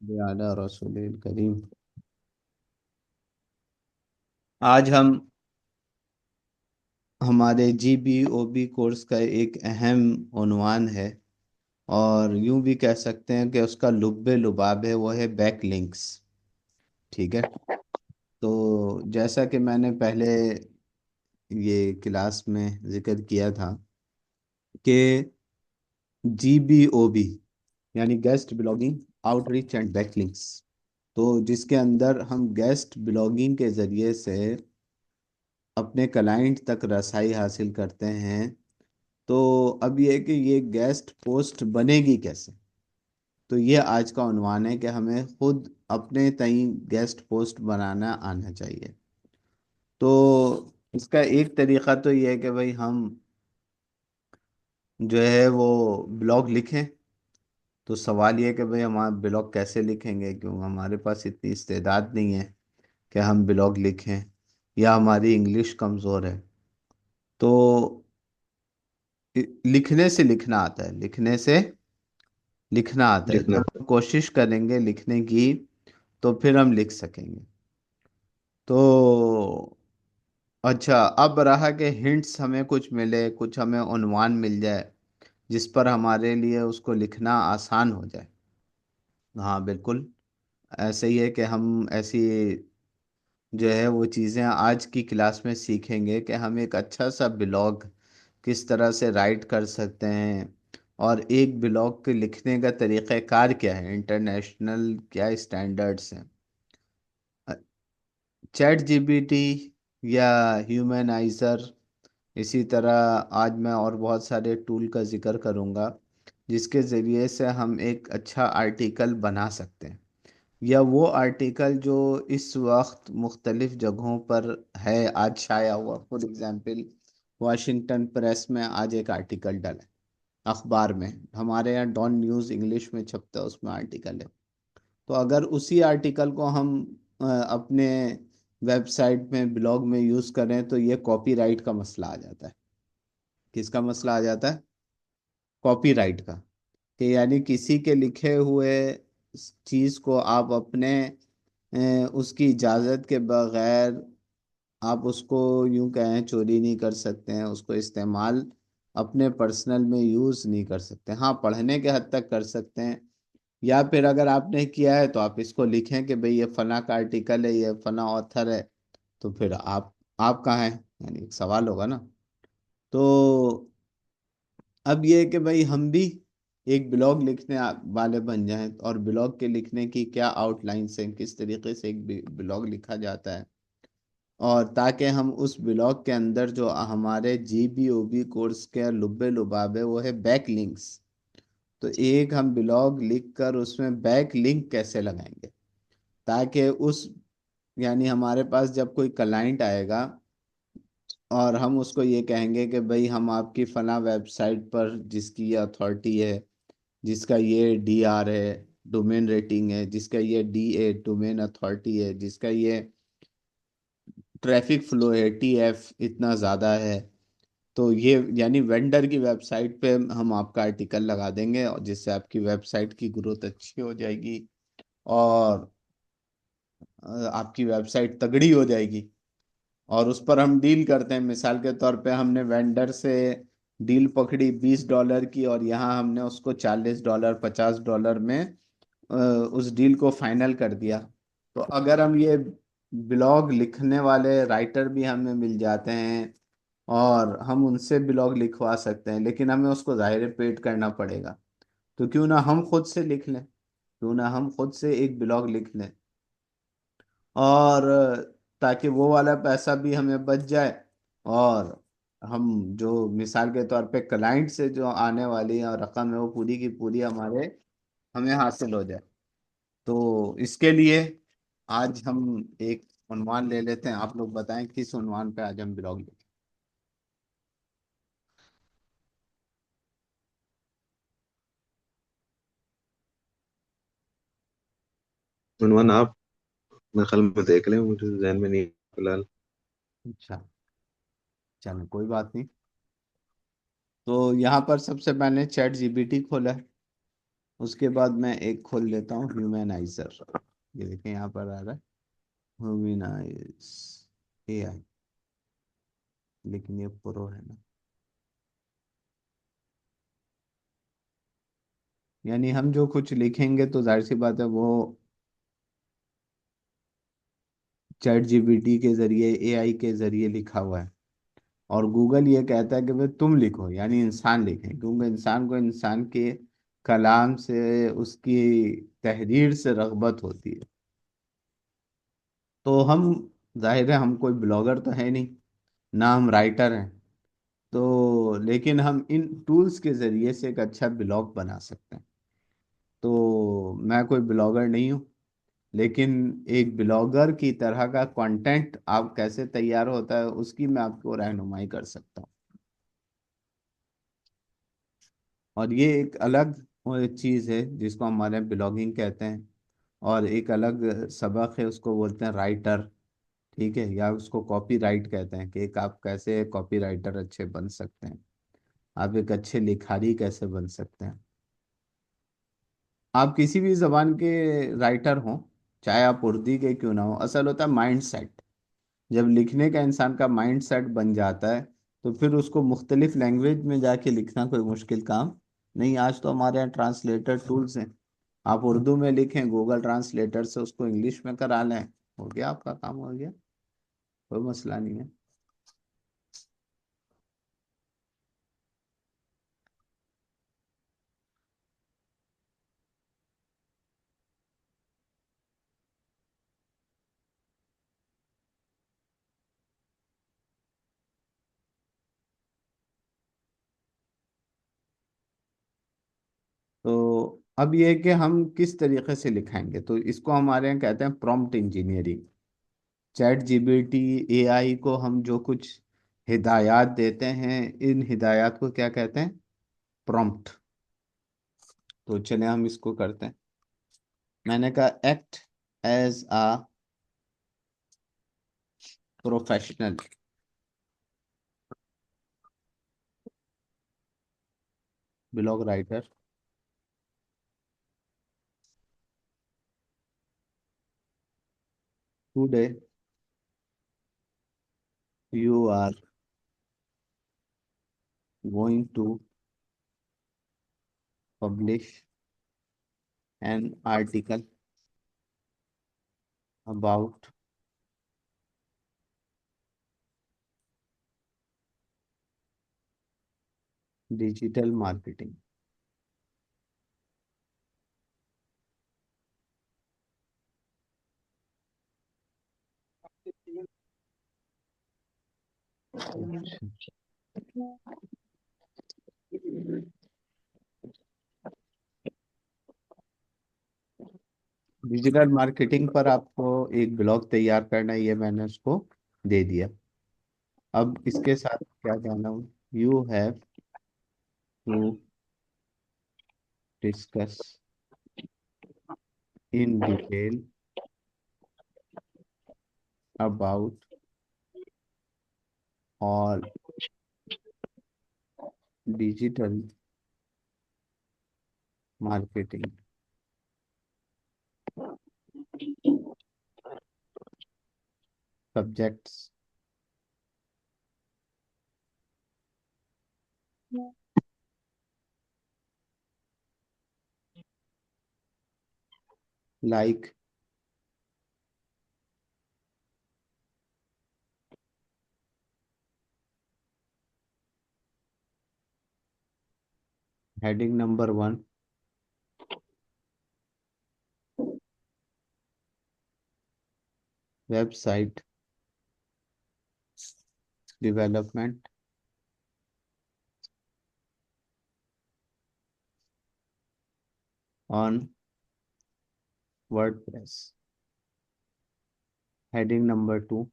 आला रसूल करीम। आज हम हमारे GBOB कोर्स का एक अहम उन्वान है, और यूं भी कह सकते हैं कि उसका लुब्बे लुबाब है, वो है बैक लिंक्स। ठीक है। तो जैसा कि मैंने पहले ये क्लास में जिक्र किया था कि GBOB यानी guest blogging outreach and backlinks, तो जिसके अंदर हम गेस्ट ब्लॉगिंग के जरिए से अपने क्लाइंट तक रसाई हासिल करते हैं। तो अब ये है कि ये गेस्ट पोस्ट बनेगी कैसे। तो ये आज का उन्वान है कि हमें खुद अपने तई गेस्ट पोस्ट बनाना आना चाहिए। तो इसका एक तरीका तो ये है कि भाई हम जो है वो ब्लॉग लिखें। तो सवाल ये है कि भाई हम ब्लॉग कैसे लिखेंगे, क्यों हमारे पास इतनी इस्तेदाद नहीं है कि हम ब्लॉग लिखें, या हमारी इंग्लिश कमज़ोर है। तो लिखने से लिखना आता है, लिखने से लिखना आता है। लिखना। जब हम कोशिश करेंगे लिखने की तो फिर हम लिख सकेंगे। तो अच्छा, अब रहा कि हिंट्स हमें कुछ मिले, कुछ हमें उन्वान मिल जाए जिस पर हमारे लिए उसको लिखना आसान हो जाए। हाँ बिल्कुल, ऐसे ही है कि हम ऐसी जो है वो चीज़ें आज की क्लास में सीखेंगे कि हम एक अच्छा सा ब्लॉग किस तरह से राइट कर सकते हैं, और एक ब्लॉग के लिखने का तरीक़ाकार क्या है, इंटरनेशनल क्या स्टैंडर्ड्स हैं। ChatGPT या ह्यूमनाइजर, इसी तरह आज मैं और बहुत सारे टूल का जिक्र करूँगा जिसके ज़रिए से हम एक अच्छा आर्टिकल बना सकते हैं, या वो आर्टिकल जो इस वक्त मुख्तलिफ जगहों पर है, आज शाया हुआ। फॉर एग्ज़ाम्पल, वाशिंगटन प्रेस में आज एक आर्टिकल डला है, अखबार में। हमारे यहाँ डॉन न्यूज़ इंग्लिश में छपता है, उसमें आर्टिकल है। तो अगर उसी आर्टिकल को हम अपने वेबसाइट में ब्लॉग में यूज़ करें तो ये कॉपीराइट का मसला आ जाता है। किसका मसला आ जाता है? कॉपीराइट का। कि यानी किसी के लिखे हुए चीज़ को आप अपने उसकी इजाज़त के बगैर आप उसको यूं कहें चोरी नहीं कर सकते हैं, उसको इस्तेमाल अपने पर्सनल में यूज़ नहीं कर सकते। हाँ, पढ़ने के हद तक कर सकते हैं, या फिर अगर आपने किया है तो आप इसको लिखें कि भाई ये फला का आर्टिकल है, ये फला ऑथर है। तो फिर आप कहाँ हैं, यानी एक सवाल होगा ना। तो अब ये है कि भाई हम भी एक ब्लॉग लिखने वाले बन जाएं, और ब्लॉग के लिखने की क्या आउटलाइंस हैं, किस तरीके से एक ब्लॉग लिखा जाता है, और ताकि हम उस ब्लॉग के अंदर जो हमारे GBOB कोर्स के लुब्बे लुबाब है वो है बैक लिंक्स। तो एक हम ब्लॉग लिख कर उसमें बैक लिंक कैसे लगाएंगे, ताकि उस यानी हमारे पास जब कोई क्लाइंट आएगा और हम उसको ये कहेंगे कि भाई हम आपकी फला वेबसाइट पर जिसकी ये अथॉरिटी है, जिसका ये DR है, डोमेन रेटिंग है, जिसका ये DA डोमेन अथॉरिटी है, जिसका ये ट्रैफिक फ्लो है, TF इतना ज़्यादा है, तो ये यानी वेंडर की वेबसाइट पे हम आपका आर्टिकल लगा देंगे, और जिससे आपकी वेबसाइट की ग्रोथ अच्छी हो जाएगी, और आपकी वेबसाइट तगड़ी हो जाएगी। और उस पर हम डील करते हैं, मिसाल के तौर पे हमने वेंडर से डील पकड़ी $20 की, और यहाँ हमने उसको $40 $50 में उस डील को फाइनल कर दिया। तो अगर हम ये ब्लॉग लिखने वाले राइटर भी हमें मिल जाते हैं और हम उनसे ब्लॉग लिखवा सकते हैं, लेकिन हमें उसको ज़ाहिर पेड करना पड़ेगा। तो क्यों ना हम खुद से लिख लें, क्यों ना हम खुद से एक ब्लॉग लिख लें, और ताकि वो वाला पैसा भी हमें बच जाए, और हम जो मिसाल के तौर पे क्लाइंट से जो आने वाली रकम है वो पूरी की पूरी हमारे हमें हासिल हो जाए। तो इसके लिए आज हम एक उन्वान ले लेते हैं। आप लोग बताएं किस उन्वान पे आज हम ब्लॉग लिखें। उन्वान आप मेरे ख्याल में देख लें, मुझे जहन में नहीं है फिलहाल। अच्छा, चलो कोई बात नहीं। तो यहाँ पर सबसे मैंने ChatGPT खोला है, उसके बाद मैं एक खोल लेता हूँ ह्यूमनाइजर। ये देखें यहाँ पर आ रहा है ह्यूमनाइज एआई, लेकिन ये प्रो है ना। यानी हम जो कुछ लिखेंगे तो जाहिर सी बात है वो चैट जीपीटी के जरिए, एआई के जरिए लिखा हुआ है। और गूगल ये कहता है कि भाई तुम लिखो, यानी इंसान लिखे, क्योंकि इंसान को इंसान के कलाम से, उसकी तहरीर से रगबत होती है। तो हम, जाहिर है हम कोई ब्लॉगर तो है नहीं, ना हम राइटर हैं, तो लेकिन हम इन टूल्स के जरिए से एक अच्छा ब्लॉग बना सकते हैं। तो मैं कोई ब्लॉगर नहीं हूँ, लेकिन एक ब्लॉगर की तरह का कंटेंट आप कैसे तैयार होता है उसकी मैं आपको रहनुमाई कर सकता हूँ। और ये एक अलग चीज़ है जिसको हमारे ब्लॉगिंग कहते हैं। और एक अलग सबक है, उसको बोलते हैं राइटर। ठीक है, या उसको कॉपी राइट कहते हैं, कि एक आप कैसे कॉपी राइटर अच्छे बन सकते हैं, आप एक अच्छे लिखारी कैसे बन सकते हैं। आप किसी भी जबान के राइटर हों, चाहे आप उर्दू के क्यों ना हो, असल होता है माइंड सेट। जब लिखने का इंसान का माइंड सेट बन जाता है तो फिर उसको मुख्तलिफ लैंग्वेज में जाके लिखना कोई मुश्किल काम नहीं। आज तो हमारे यहाँ ट्रांसलेटर टूल्स हैं, आप उर्दू में लिखें, गूगल ट्रांसलेटर से उसको इंग्लिश में करा लें, हो गया, आपका काम हो गया, कोई मसला नहीं है। तो अब ये है कि हम किस तरीके से लिखाएंगे, तो इसको हमारे यहाँ कहते हैं prompt engineering. Chat GPT, AI को हम जो कुछ हिदायत देते हैं, इन हिदायत को क्या कहते हैं? प्रॉम्प्ट। तो चले हम इसको करते हैं। मैंने कहा act as a professional blog writer. Today you are going to publish an article about digital marketing. डिजिटल मार्केटिंग पर आपको एक ब्लॉग तैयार करना है, ये मैंने उसको दे दिया। अब इसके साथ क्या कहना हूँ, you have to discuss in detail about all digital marketing subjects like heading number 1, website development on WordPress. Heading number 2,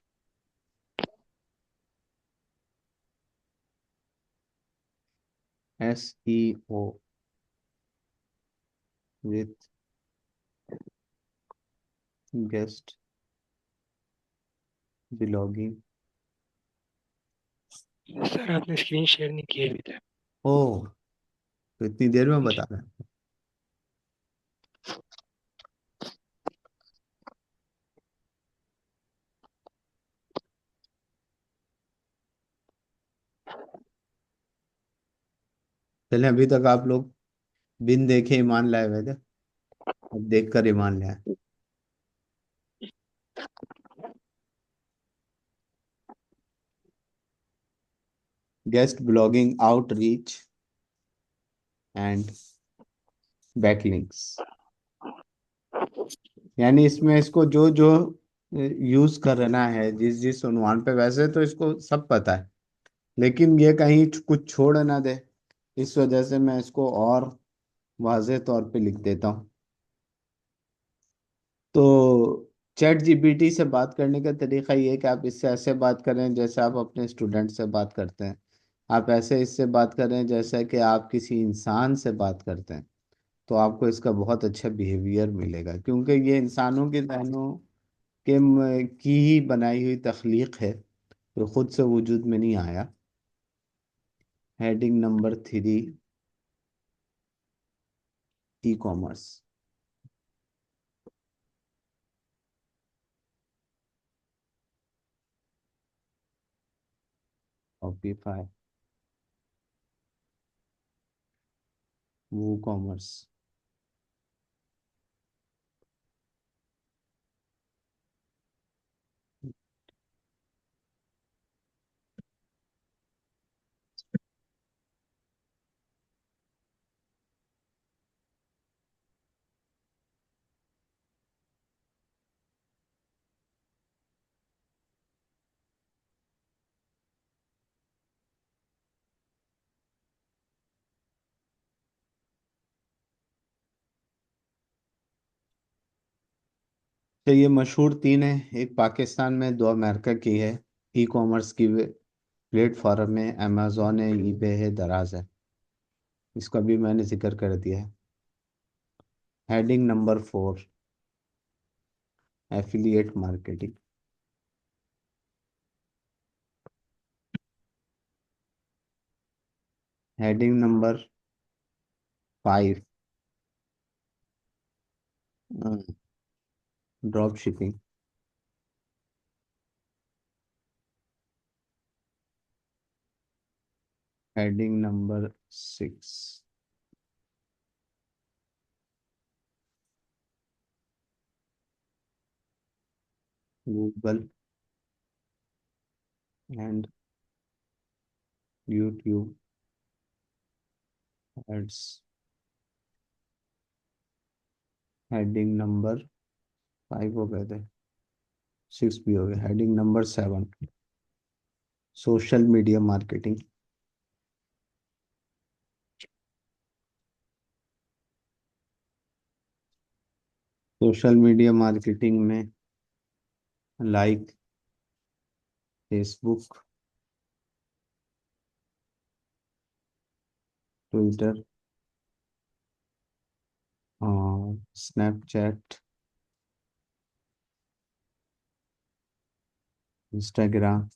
SEO with guest blogging। Sir आपने स्क्रीन शेयर नहीं किया अभी तक। ओ, तो इतनी देर में बता रहे हैं। चले, अभी तक आप लोग बिन देखे ईमान लाए हुए थे, अब देख कर ईमान लाए। Guest blogging outreach and backlinks. यानी इसमें इसको जो जो यूज करना है जिस जिस उन्वान पे, वैसे तो इसको सब पता है, लेकिन ये कहीं कुछ छोड़ ना दे, इस वजह से मैं इसको और वाज़ेह तौर पे लिख देता हूँ। तो चैट जीपीटी से बात करने का तरीका ये है कि आप इससे ऐसे बात करें जैसे आप अपने स्टूडेंट से बात करते हैं। आप ऐसे इससे बात करें जैसे कि आप किसी इंसान से बात करते हैं। तो आपको इसका बहुत अच्छा बिहेवियर मिलेगा, क्योंकि ये इंसानों के जहनों की ही बनाई हुई तख्लीक है, तो खुद से वजूद में नहीं आया। Heading number 3, e commerce. Shopify, वो कॉमर्स। तो ये मशहूर तीन है, एक पाकिस्तान में, दो अमेरिका की है। ई कॉमर्स की प्लेटफॉर्म में अमेजोन है, ईबे है, दराज है। इसका भी मैंने जिक्र कर दिया है। Heading number 4, affiliate marketing. Heading number 5, drop shipping. Heading number 6, Google and YouTube ads. Heading number 5 हो गए थे, 6 भी हो गए। Heading number 7, social media marketing. Social media marketing में like Facebook, Twitter, Snapchat, Instagram,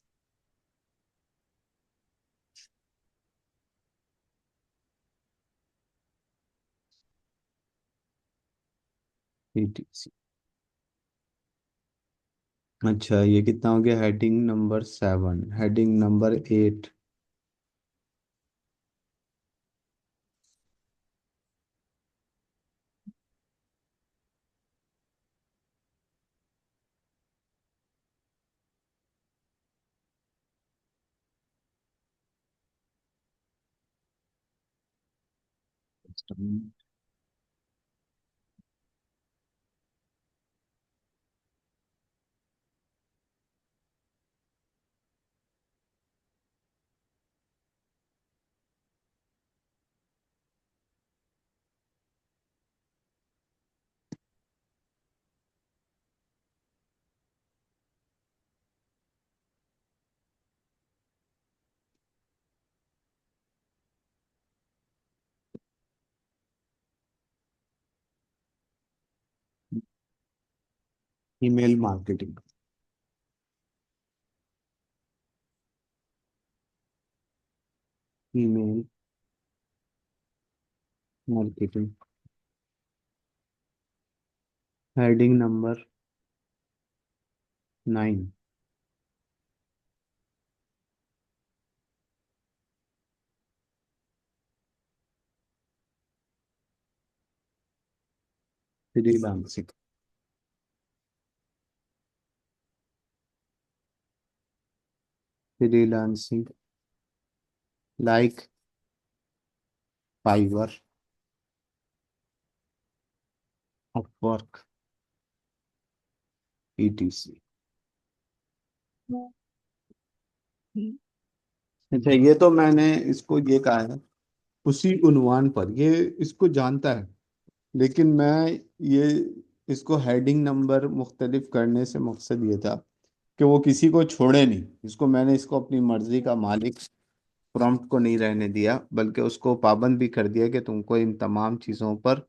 etc। अच्छा, ये कितना हो गया? Heading number 7। Heading number 8, email marketing. Email marketing. Heading number 9, freelancing. Freelancing like Fiverr, Upwork, etc. अच्छा, ये तो मैंने इसको ये कहा है उसी उन्वान पर, ये इसको जानता है। लेकिन मैं ये इसको हेडिंग नंबर मुख्तलिफ करने से मकसद ये था कि वो किसी को छोड़े नहीं। इसको मैंने इसको अपनी मर्जी का मालिक प्रॉम्प्ट को नहीं रहने दिया, बल्कि उसको पाबंद भी कर दिया कि तुमको इन तमाम चीज़ों पर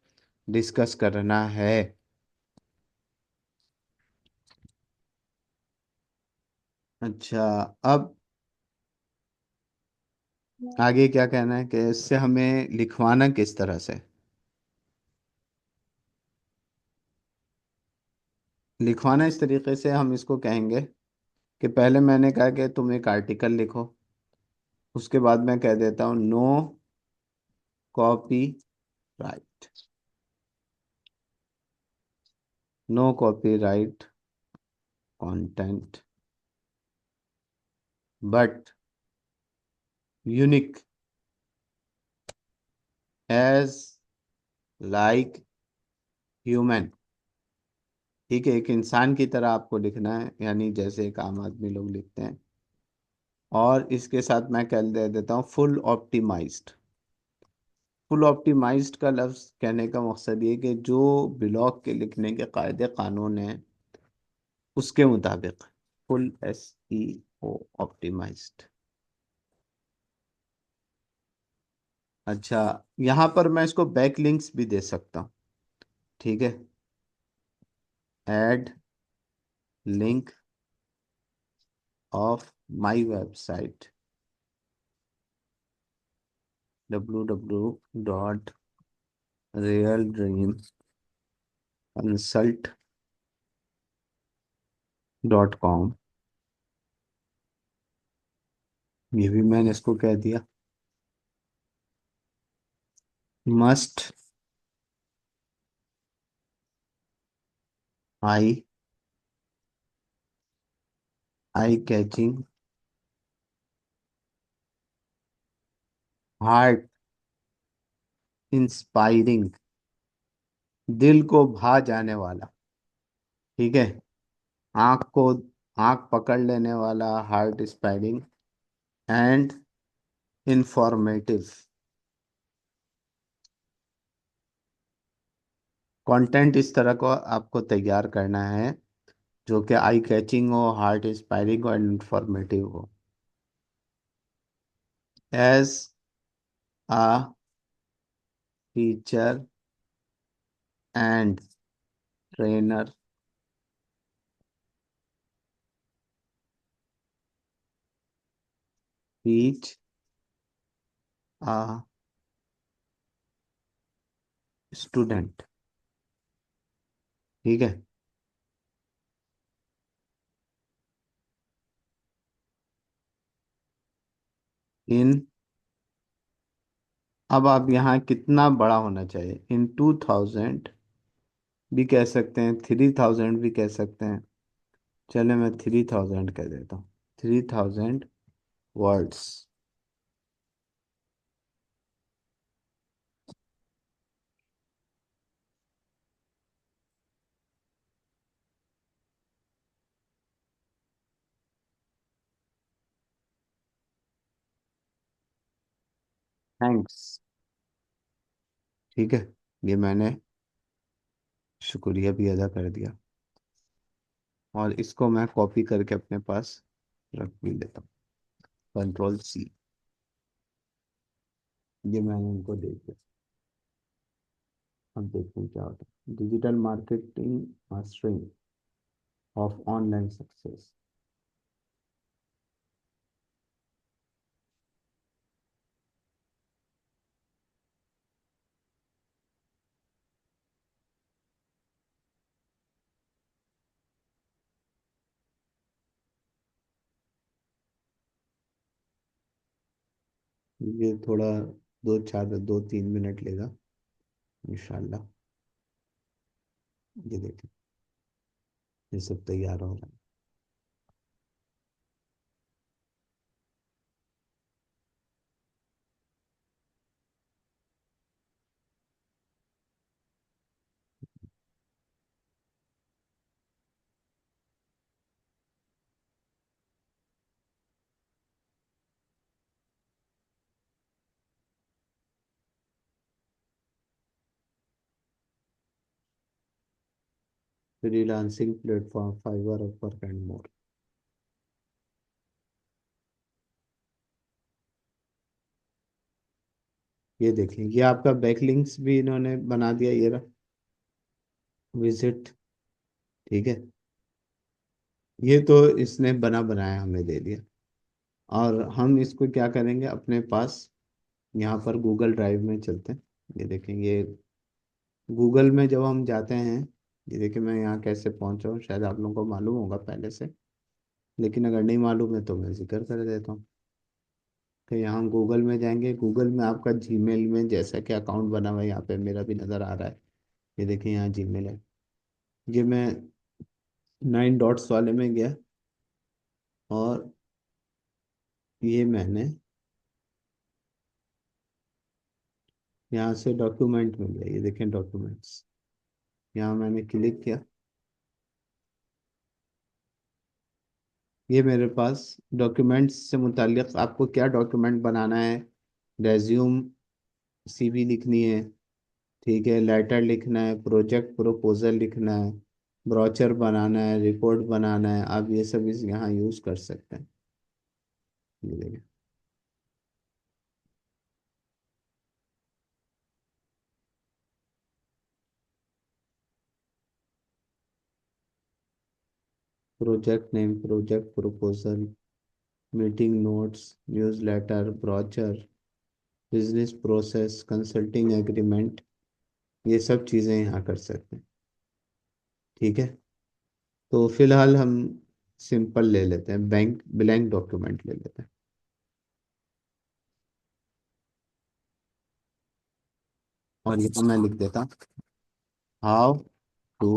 डिस्कस करना है। अच्छा, अब आगे क्या कहना है कि इससे हमें लिखवाना किस तरह से। लिखवाना इस तरीके से हम इसको कहेंगे कि पहले मैंने कहा कि तुम एक आर्टिकल लिखो। उसके बाद मैं कह देता हूँ no copyright. No copyright content but unique as like human. ठीक है, एक इंसान की तरह आपको लिखना है, यानी जैसे एक आम आदमी लोग लिखते हैं। और इसके साथ मैं कह दे देता हूँ फुल ऑप्टिमाइज्ड। फुल ऑप्टिमाइज्ड का लफ्ज़ कहने का मकसद ये कि जो ब्लॉग के लिखने के कायदे कानून हैं उसके मुताबिक। Full, SEO, optimised. अच्छा, यहाँ पर मैं इसको बैक लिंक्स भी दे सकता हूँ। ठीक है, add link of my website www.realdreamconsult.com। ये भी मैंने इसको कह दिया। Must eye eye catching, heart inspiring, दिल को भा जाने वाला। ठीक है, आंख को आंख पकड़ लेने वाला, heart inspiring and informative content इस तरह को आपको तैयार करना है जो कि आई कैचिंग हो, हार्ट इंस्पायरिंग हो एंड इंफॉर्मेटिव हो। As a teacher and trainer, teach a student. ठीक है, इन, अब आप यहाँ कितना बड़ा होना चाहिए, इन 2000 भी कह सकते हैं, 3000 भी कह सकते हैं। चले, मैं 3000 कह देता हूँ, 3000 वर्ड्स। थैंक्स। ठीक है, ये मैंने शुक्रिया भी अदा कर दिया। और इसको मैं कॉपी करके अपने पास रख भी लेता हूँ, Ctrl+C। ये मैंने उनको दे दिया। अब देखते हैं क्या होता है। Digital marketing mastering of online success. ये थोड़ा 2-4 2-3 मिनट लेगा इंशाल्लाह। ये देखिए, ये सब तैयार हो रहा है। Freelancing platform, Fiverr, Upwork and more. ये देखिए, ये आपका बैकलिंक्स भी इन्होंने बना दिया, ये रहा, विजिट। ठीक है, ये तो इसने बना बनाया हमें दे दिया। और हम इसको क्या करेंगे अपने पास, यहाँ पर गूगल ड्राइव में चलते हैं। ये देखेंगे, गूगल में जब हम जाते हैं, ये देखिए मैं यहाँ कैसे पहुँचा हूँ, शायद आप लोगों को मालूम होगा पहले से, लेकिन अगर नहीं मालूम है तो मैं जिक्र कर देता हूँ। तो यहाँ गूगल में जाएंगे, गूगल में आपका जीमेल में जैसा कि अकाउंट बना हुआ है, यहाँ पे मेरा भी नज़र आ रहा है। ये देखिए यहाँ जीमेल है। ये मैं 9 डॉट्स वाले में गया, और ये मैंने यहाँ से डॉक्यूमेंट में गया, ये देखें डॉक्यूमेंट्स, यहाँ मैंने क्लिक किया। ये मेरे पास डॉक्यूमेंट्स से मुताल्लिक़ आपको क्या डॉक्यूमेंट बनाना है, रेज्यूम, सीवी लिखनी है, ठीक है, लेटर लिखना है, प्रोजेक्ट प्रपोजल लिखना है, ब्रोचर बनाना है, रिपोर्ट बनाना है, आप ये सब इस यहाँ यूज़ कर सकते हैं। ये देखिए, project name, project proposal, meeting notes, newsletter, brochure, business process, consulting agreement, ये सब चीज़ें यहाँ कर सकते हैं। ठीक है, तो फिलहाल हम सिंपल ले लेते हैं, बैंक ब्लैंक डॉक्यूमेंट ले लेते हैं। और ये तो मैं लिख देता, how to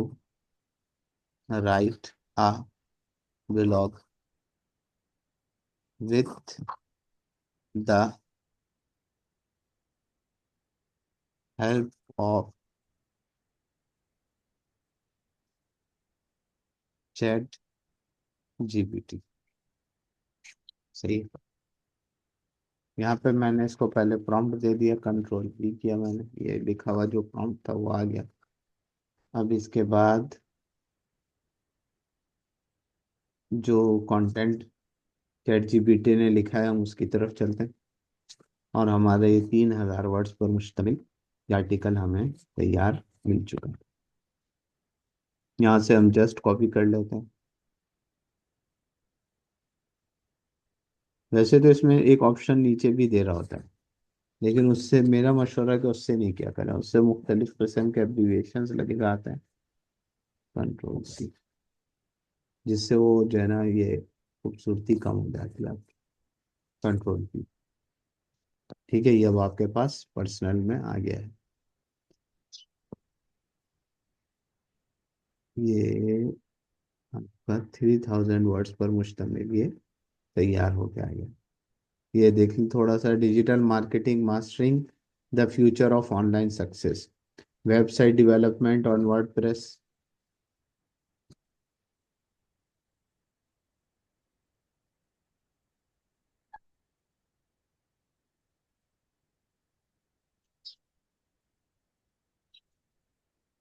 write a blog with the help of ChatGPT. सही है। यहाँ पे मैंने इसको पहले प्रॉम्प्ट दे दिया, कंट्रोल भी किया मैंने, ये लिखा हुआ जो प्रॉम्प्ट था वो आ गया। अब इसके बाद जो कंटेंट चैट जीपीटी ने लिखा है हम उसकी तरफ चलते हैं। और हमारे ये 3000 वर्ड्स पर मुश्तमिल ये आर्टिकल हमें तैयार मिल चुका है। यहाँ से हम जस्ट कॉपी कर लेते हैं। वैसे तो इसमें एक ऑप्शन नीचे भी दे रहा होता है, लेकिन उससे मेरा मशवरा है कि उससे नहीं किया करें, उससे मुख्तलिफ किस्म के एब्रीविएशंस लगे हुए आते हैं, कंट्रोल सी, जिससे वो जो है ना ये खूबसूरती कम हो जाती है आपकी, कंट्रोल की। ठीक है, ये अब आपके पास पर्सनल में आ गया है। ये आपका 3000 वर्ड्स पर मुश्तमिल ये तैयार हो गया है। ये देखिए थोड़ा सा, digital marketing mastering the future of online success, website development on WordPress.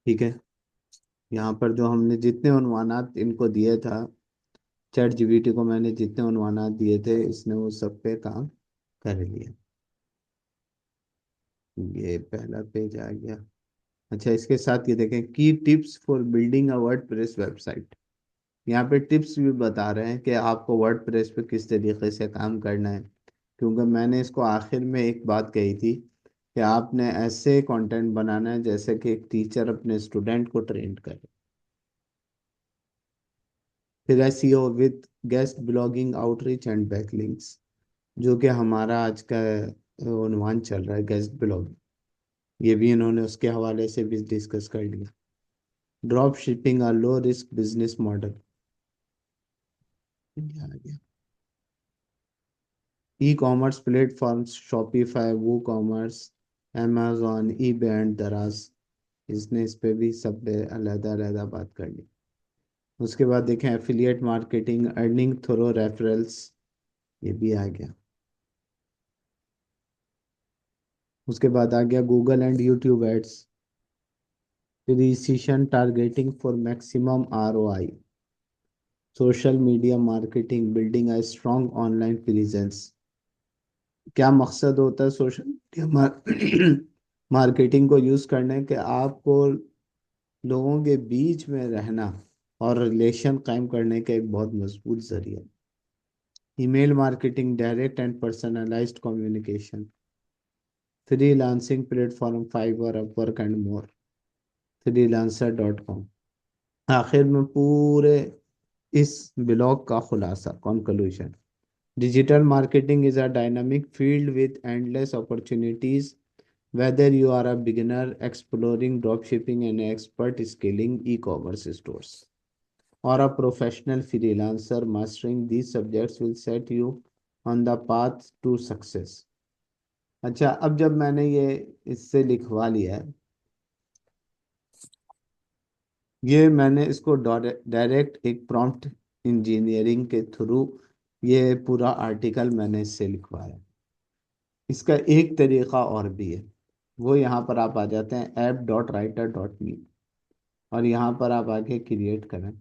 ठीक है, यहाँ पर जो हमने जितने उन्वानात इनको दिए था, चैट जीपीटी को मैंने जितने उन्वानात दिए थे, इसने वो सब पे काम कर लिया। ये पहला पेज आ गया। अच्छा, इसके साथ ये देखें, की tips for building a WordPress website. यहाँ पे टिप्स भी बता रहे हैं कि आपको वर्डप्रेस पे किस तरीके से काम करना है, क्योंकि मैंने इसको आखिर में एक बात कही थी कि आपने ऐसे कंटेंट बनाना है जैसे कि एक टीचर अपने स्टूडेंट को ट्रेन करे। फिर SEO with guest blogging outreach and backlinks, जो कि हमारा आज का उन्वान चल रहा है, गेस्ट ब्लॉगिंग। ये भी इन्होंने उसके हवाले से भी डिस्कस कर लिया। ड्रॉप शिपिंग और लो रिस्क बिजनेस मॉडल। आ गया। ई कॉमर्स प्लेटफॉर्म्स शॉपिफाई, वो कॉमर्स, amazon, eBay एंड दराज। इसने इस पे भी सब पे अलग अलग बात कर ली। उसके बाद देखें affiliate marketing, earning through referrals, ये भी आ गया। उसके बाद आ गया Google and YouTube ads, precision targeting for maximum ROI, social media marketing, building a strong online presence. क्या मकसद होता है सोशल मीडिया मार्केटिंग को यूज करने के? आपको लोगों के बीच में रहना और रिलेशन कायम करने का एक बहुत मजबूत जरिया। Email marketing, direct and personalised communication, freelancing platform Fiverr, Upwork and more, freelancer.com। आखिर में पूरे इस ब्लॉग का खुलासा, conclusion: digital marketing is a dynamic field with endless opportunities, whether you are a beginner exploring dropshipping, an expert scaling e-commerce stores, or a professional freelancer mastering these subjects will set you on the path to success। अच्छा, अब जब मैंने ये इससे लिखवा लिया है, ये मैंने इसको डायरेक्ट एक प्रॉम्प्ट इंजीनियरिंग के थ्रू ये पूरा आर्टिकल मैंने इससे लिखवाया। इसका एक तरीका और भी है, वो यहाँ पर आप आ जाते हैं app.writer.me, और यहाँ पर आप आके क्रिएट करें।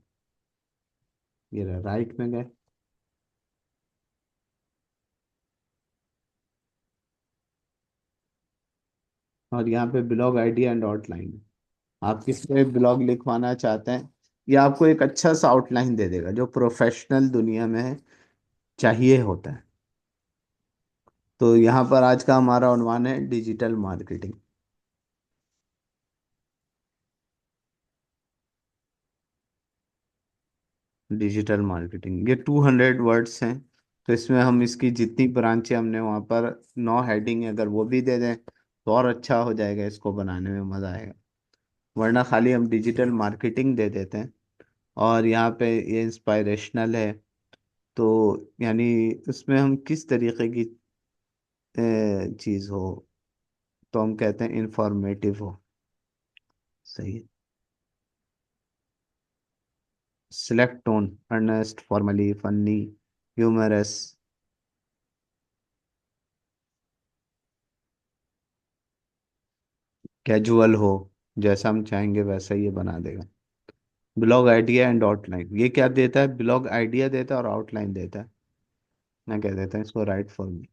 ये राइट में गए, और यहाँ पे ब्लॉग आइडिया एंड आउटलाइन। आप किस पे ब्लॉग लिखवाना चाहते हैं, ये आपको एक अच्छा सा आउटलाइन दे देगा जो प्रोफेशनल दुनिया में चाहिए होता है। तो यहाँ पर आज का हमारा उन्वान है डिजिटल मार्केटिंग। डिजिटल मार्केटिंग, ये 200 वर्ड्स हैं। तो इसमें हम इसकी जितनी ब्रांचें हमने वहाँ पर 9 हेडिंग अगर वो भी दे दें तो और अच्छा हो जाएगा, इसको बनाने में मज़ा आएगा। वरना खाली हम डिजिटल मार्केटिंग दे देते हैं और यहाँ पे ये इंस्पायरेशनल है, तो यानी उसमें हम किस तरीके की चीज़ हो, तो हम कहते हैं इंफॉर्मेटिव हो। सही है। Select tone: earnest, formally, funny, humorous. Casual हो, जैसा हम चाहेंगे वैसा ही ये बना देगा। ब्लॉग आइडिया एंड आउटलाइन, ये क्या देता है? ब्लॉग आइडिया देता है और आउटलाइन देता है। मैं कह देता हूँ इसको write for me.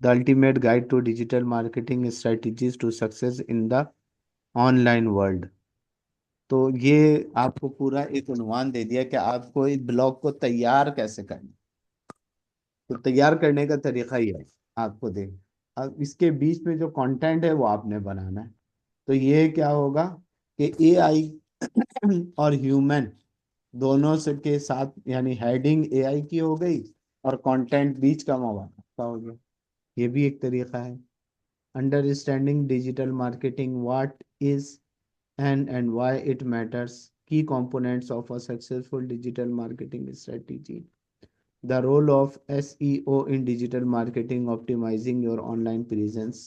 The ultimate guide to digital marketing strategies to success in the online world. तो ये आपको पूरा एक उन्वान दे दिया कि आपको इस ब्लॉग को तैयार कैसे करना। तो तैयार करने का तरीका ही है, आपको दे। अब इसके बीच में जो कंटेंट है वो आपने बनाना है। तो ये क्या होगा कि AI और ह्यूमन दोनों से के साथ, यानी हेडिंग AI की हो गई और कंटेंट बीच का मवाना का हो गया। ये भी एक तरीका है। Understanding digital marketing, what is and why it matters, key components of a successful digital marketing strategy, the role of SEO in digital marketing, optimizing your online presence,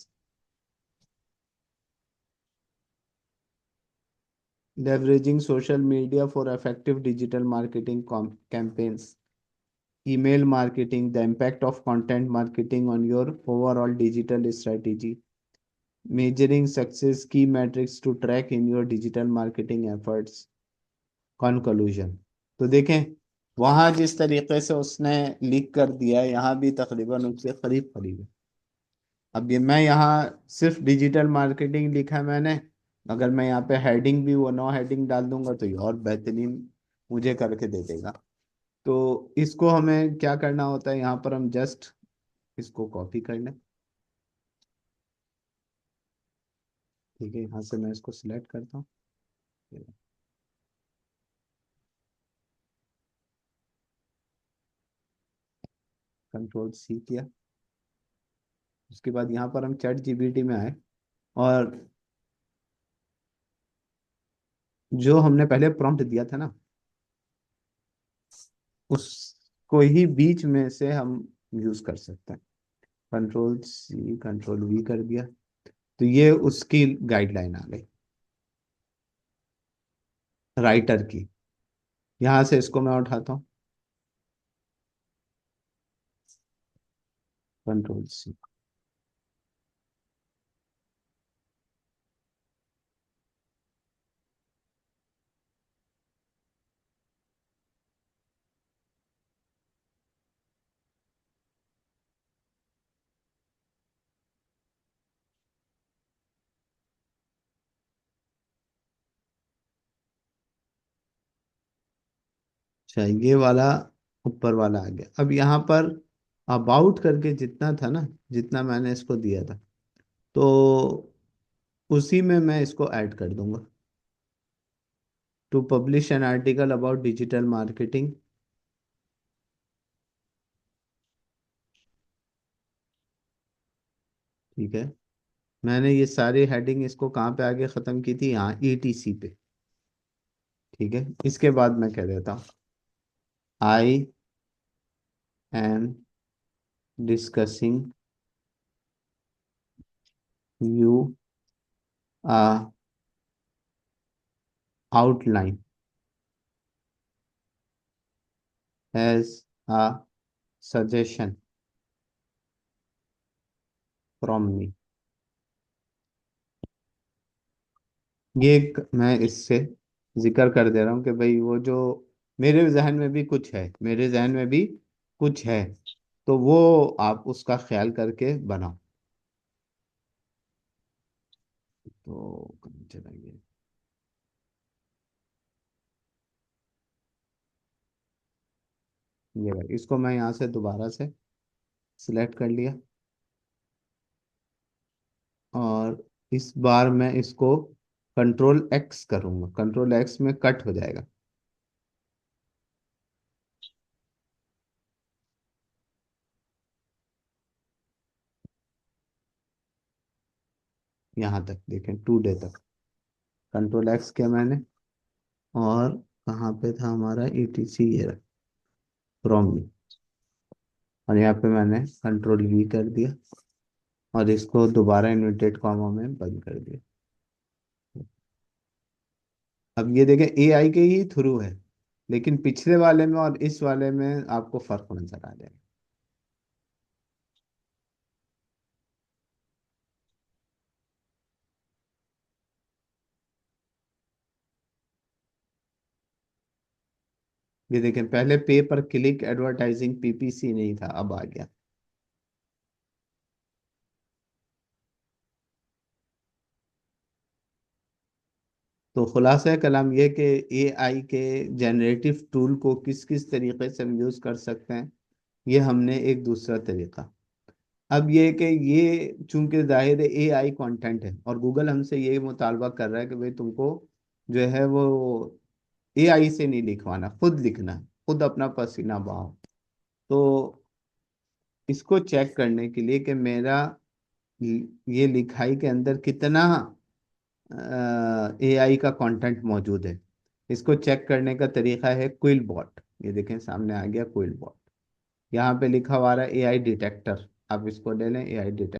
leveraging social media for effective digital marketing campaigns, email marketing, the impact of content marketing on your overall digital strategy, measuring success, key metrics to track in your digital marketing efforts। Conclusion, तो देखें वहां जिस तरीके से उसने लिख कर दिया है, यहाँ भी तकरीबन उससे करीब करीब है। अब ये मैं यहाँ सिर्फ डिजिटल मार्केटिंग लिखा है मैंने, अगर मैं यहाँ पे हेडिंग भी वो 9 हेडिंग डाल दूंगा तो ये और बेहतरीन मुझे करके दे देगा। तो इसको हमें क्या करना होता है, यहाँ पर हम जस्ट इसको कॉपी कर लें। ठीक है, यहाँ से मैं इसको सिलेक्ट करता हूँ, कंट्रोल C किया। उसके बाद यहाँ पर हम चैट जीपीटी में आए, और जो हमने पहले प्रॉम्प्ट दिया था ना, उसको ही बीच में से हम यूज कर सकते हैं। कंट्रोल C कंट्रोल V कर दिया, तो ये उसकी गाइडलाइन आ गई राइटर की। यहाँ से इसको मैं उठाता हूँ, कंट्रोल C। अच्छा, ये वाला ऊपर वाला आ गया। अब यहाँ पर अबाउट करके जितना था ना, जितना मैंने इसको दिया था, तो उसी में मैं इसको ऐड कर दूंगा। To publish an article about digital marketing. ठीक है, मैंने ये सारी हेडिंग इसको कहाँ पे आगे ख़त्म की थी, यहाँ ETC पे। ठीक है, इसके बाद मैं कह देता हूँ, I am discussing you outline as a suggestion from me. ये एक मैं इससे जिक्र कर दे रहा हूँ कि भाई वो जो मेरे जहन में भी कुछ है, मेरे जहन में भी कुछ है, तो वो आप उसका ख्याल करके बनाओ। तो कहाँ चला गया, ये भाई, इसको मैं यहाँ से दोबारा से सिलेक्ट कर लिया, और इस बार मैं इसको कंट्रोल X करूँगा, कंट्रोल X में कट हो जाएगा। यहाँ तक देखें, टुडे तक कंट्रोल X किया मैंने, और कहाँ पे था हमारा ETC, ये फ्रॉम मी, और यहाँ पे मैंने कंट्रोल V कर दिया, और इसको दोबारा इन्वर्टेड कॉमा में बंद कर दिया। अब ये देखें, AI के ही थ्रू है, लेकिन पिछले वाले में और इस वाले में आपको फर्क नजर आ जाएगा। ये देखें, पहले पे पर क्लिक एडवर्टाइजिंग PPC नहीं था, अब आ गया। तो खुलासा कलाम ये कि AI के जनरेटिव टूल को किस किस तरीके से हम यूज कर सकते हैं, ये हमने एक दूसरा तरीका। अब ये कि ये चूंकि जाहिर है AI कंटेंट है, और गूगल हमसे ये मुतालबा कर रहा है कि भाई तुमको जो है वो AI से नहीं लिखवाना, खुद लिखना है, खुद अपना पसीना बहाओ। तो इसको चेक करने के लिए कि मेरा ये लिखाई के अंदर कितना AI का कंटेंट मौजूद है, इसको चेक करने का तरीका है क्विल बॉट। ये देखें, सामने आ गया क्विल बॉट, यहाँ पे लिखा हुआ है AI डिटेक्टर। आप इसको ले लें, AI डिटेक्टर।